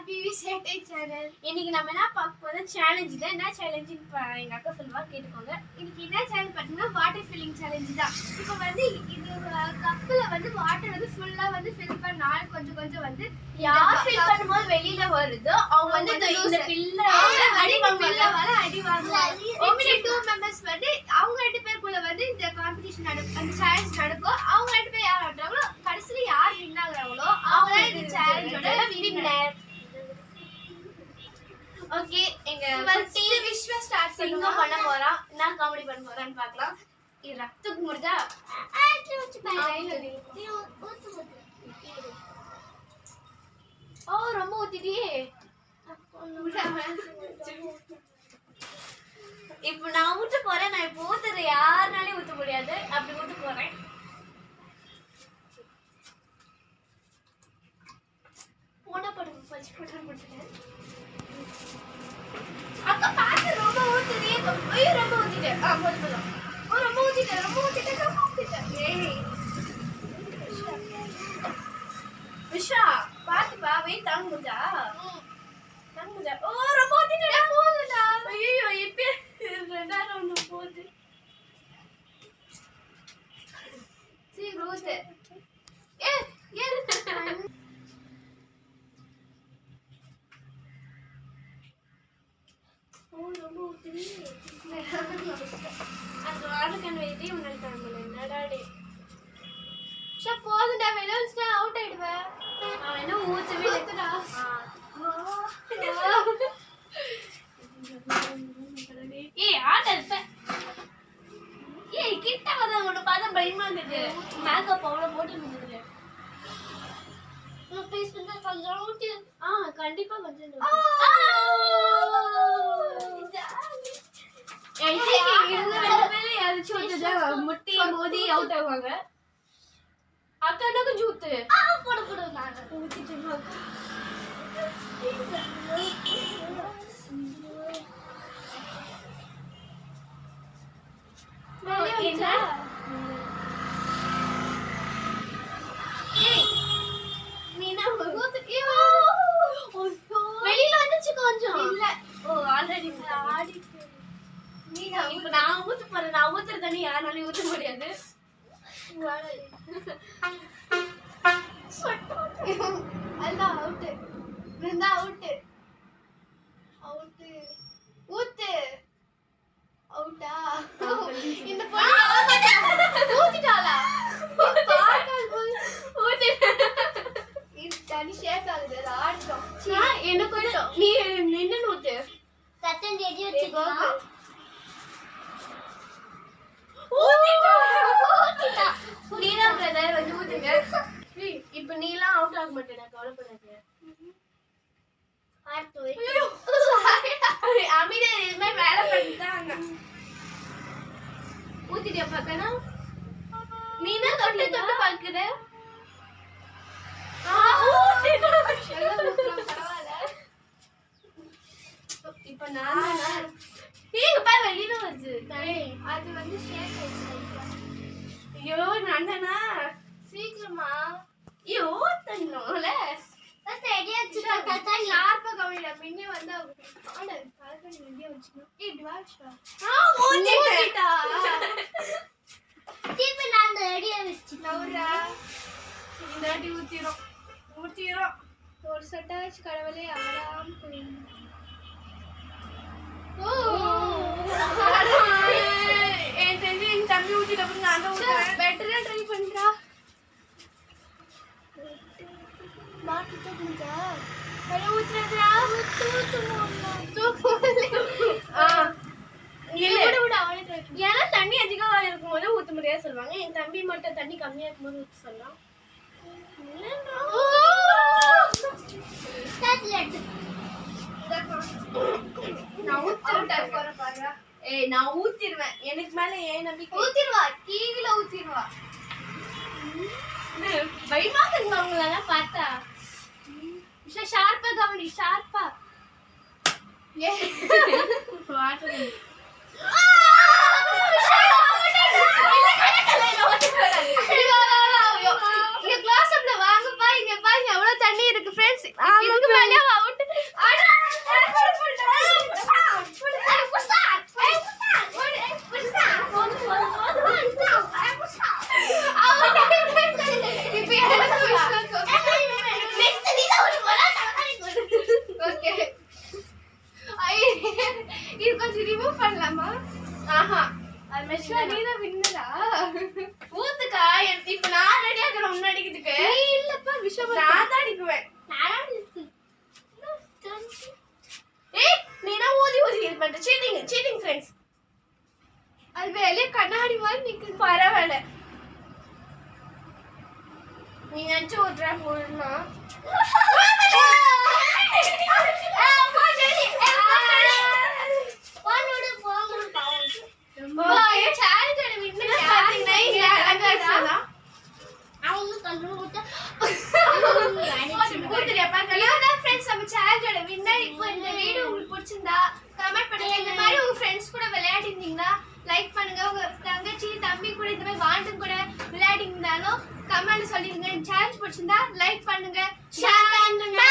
PV சேட்டை channel. இன்னைக்கு நம்ம என்ன பார்க்க போறோம்? சேலஞ்ச் தான். என்ன சேலஞ்ச் எங்க அக்கா சொல்லுவா, கேட்டுக்கோங்க. இன்னைக்கு என்ன சேலஞ்ச் பார்த்தீங்கன்னா வாட்டர் ஃபில்லிங் சேலஞ்ச் தான். இப்போ வந்து இது கப்ல வந்து வாட்டர் வந்து ஃபுல்லா வந்து ஃபில் பண்ணால் கொஞ்சம் கொஞ்சம் வந்து யார் ஃபில் பண்ணும்போது வெளியில வருதோ அவங்க வந்து இந்த பில்ல அடி வாங்குவாங்க. ஓகே, 2 மெம்பர்ஸ் வந்து அவங்க ரெண்டு பேருக்குள்ள வந்து இந்த காம்படிஷன் நடக்கும், அந்த சேலஞ்ச் நடக்கும். அவங்க ரெண்டு பேர் யார் ஆடுறாங்களோ கடைசில யார் வின் ஆகுறாங்களோ அவங்க இந்த சேலஞ்சோட வின்னர். ஓகே, எங்க ஃபர்ஸ்ட் விஸ்வா ஸ்டார்ட் சிங்கம் பண்ண போறா. என்ன காமெடி பண்ண போறான்னு பார்க்கலாம். இது ரத்தத்துக்கு முடிஞ்சா ஓ ரொம்ப ஊத்திட்டியே. இப்போ நான் ஊத்த போறேன். நான் இப்போ ஊத்துறது யாருனாலே ஊத்த முடியாது. அப்படி ஊத்த போறேன். போன படம் பச்சு போட்டு போட்டுட்டேன். அக்கா பாத்து ரொம்ப ஊத்துறியே. ஐயோ ரொம்ப ஊத்திட்டேன். போதும் போதும். ஓ ரொம்ப ஊத்திட்டேன். ஏய் விஷா பாத்துப்பா. வெயிட் தாங்க முடிஞ்சா? ஓ ரொம்ப ஊத்திட்டேன். போதுடா. ஐயோ இப்ப ரெண்டா ரவுண்ட் போகுது. சீ ரோஸ்ட். அந்த வாட்டர் வெயிட்டே உன்னால தாங்கல. என்னடாடே ஷா போதுடா, வெலன்ஸ்டா அவுட் ஆயிடுவேன். அவன் என்ன ஊத்தவே இல்லடா. ஏய் ஆடல்ப. ஏய் கிட்ட வர உன பாத பயமா இருக்குது. மேக்கப் அவ்வளவு போட்டு இருந்தது. ப்ளீஸ் கொஞ்சம் ஊத்தி. கண்டிப்பா கொஞ்சம். முட்டி மோதி அவுட் ஆவாங்க. அக்கா கொஞ்சம் ஊத்து. போட போட நான் ஊத்திட்டு வெளியில வந்துச்சு கொஞ்சம். இல்ல ஆல்ரெடி இப்ப நான் ஊத்த போறேன். நான் ஊத்துற தண்ணி யாராலையும் ஊத்த முடியாது. அதான் அவுட். இருந்தா அவுட். ஊத்து. அவுட்டா? இந்த பொண்ணு ஊத்திட்டாளா? இது தனி ஷேக் ஆகுது. அது ஆடுறோம். எனக்கு நீ நின்னு ஊத்து. சத்தம் ரெடி வச்சுக்கோ. நீதான் பிரதர் வந்து ஊத்துங்க. இப்ப நீலாம் அவுட் ஆக மாட்டேன். நான் கவலைப்படாது. அமைதியா இதுமே வேலை பண்ணிட்டாங்க. ஊத்திட்டியா பாக்கனா? நீனா தொட்டு தொட்டு பாக்குற. இப்ப நான் நீங்க பாரு வெளியில வருது. அது வந்து ஷேக் ஆயிடுச்சு. ஐயோ நான்தானா? சீக்கிரமா. ஐயோ தன்னோல ரெடி வச்சுக்கோ. கரெக்டா ஷார்ப்பா கவனிடா. பின்னே வந்து ஆளு கரெக்டா ரெடியா வச்சுக்கோ. இப்படி வாட்ச்டா. ஊத்திட்டா. திருப்பி நான் ரெடியா வச்சிட்டேன்டா. இந்த வாட்டி ஊத்திரோம். ஒரு சட்டாச் கடவுளே ஆராம் போய். என் தெரிஞ்சு என் தம்பி ஊத்திட்ட அப்புறம் நான் தான் ஊத்துறேன். பெட்டரா ட்ரை பண்றா. மாட்டு தூக்குங்க. வேற ஊத்துறடா. ஏன்னா தண்ணி அதிகமா இருக்கும்போது ஊத்த முடியாது சொல்லுவாங்க. என் தம்பி மட்டும் தண்ணி கம்மியா இருக்கும்போது ஊத்த சொல்லலாம். நான் ஊத்திடுவேன். எனக்கு மேல ஏன் நம்பிக்கை? ஊத்திடுவா. டிவில ஊத்திடுவா. பயமா இருக்குங்க அவங்களெல்லாம் பார்த்தா. ஷார்ப்பா கவனி. ஷார்ப்பா. வாங்கப்பா. இங்க பாருங்க எவ்வளவு தண்ணி இருக்கு ஃப்ரெண்ட்ஸ். இதுக்கு மேல அவுட். விஷ்வா நீ தான் வின்னரா ஊத்துக்கா இப்ப நான் ரெடியா இருக்கேன் முன்னாடி அடிக்கிறதுக்கு இல்லப்பா விஷ்வா நான் தான் அடிக்குவேன் ஏய் நீனா ஊதி ஊதி இது பண்ற சீட்டிங் ஃப்ரெண்ட்ஸ் அது வெளிய கண்ணாடி மாதிரி நிக்குது பரவாயில்ல நீ நினைச்சு ஒரு டிராப் போடணும்னா சேலஞ்சோட வின்னர் பாத்தீங்கன்னா அவங்க கண்ணு ஊத்துறியாப்பா இவதான் ஃப்ரெண்ட்ஸ் நம்ம சேலஞ்சோட வின்னர். இப்போ இந்த வீடியோ உங்களுக்கு பிடிச்சிருந்தா கமெண்ட் பண்ணுங்க. இந்த மாதிரி உங்க ஃப்ரெண்ட்ஸ் கூட விளையாடி இருந்தீங்கன்னா லைக் பண்ணுங்க. உங்க தங்கச்சி தம்பி கூட இந்த மாதிரி வாண்டும் கூட விளையாடி இருந்தாலும் கமெண்ட்ல சொல்லிடுங்க. சேலஞ்ச் பிடிச்சிருந்தா லைக் பண்ணுங்க, ஷேர் பண்ணுங்க.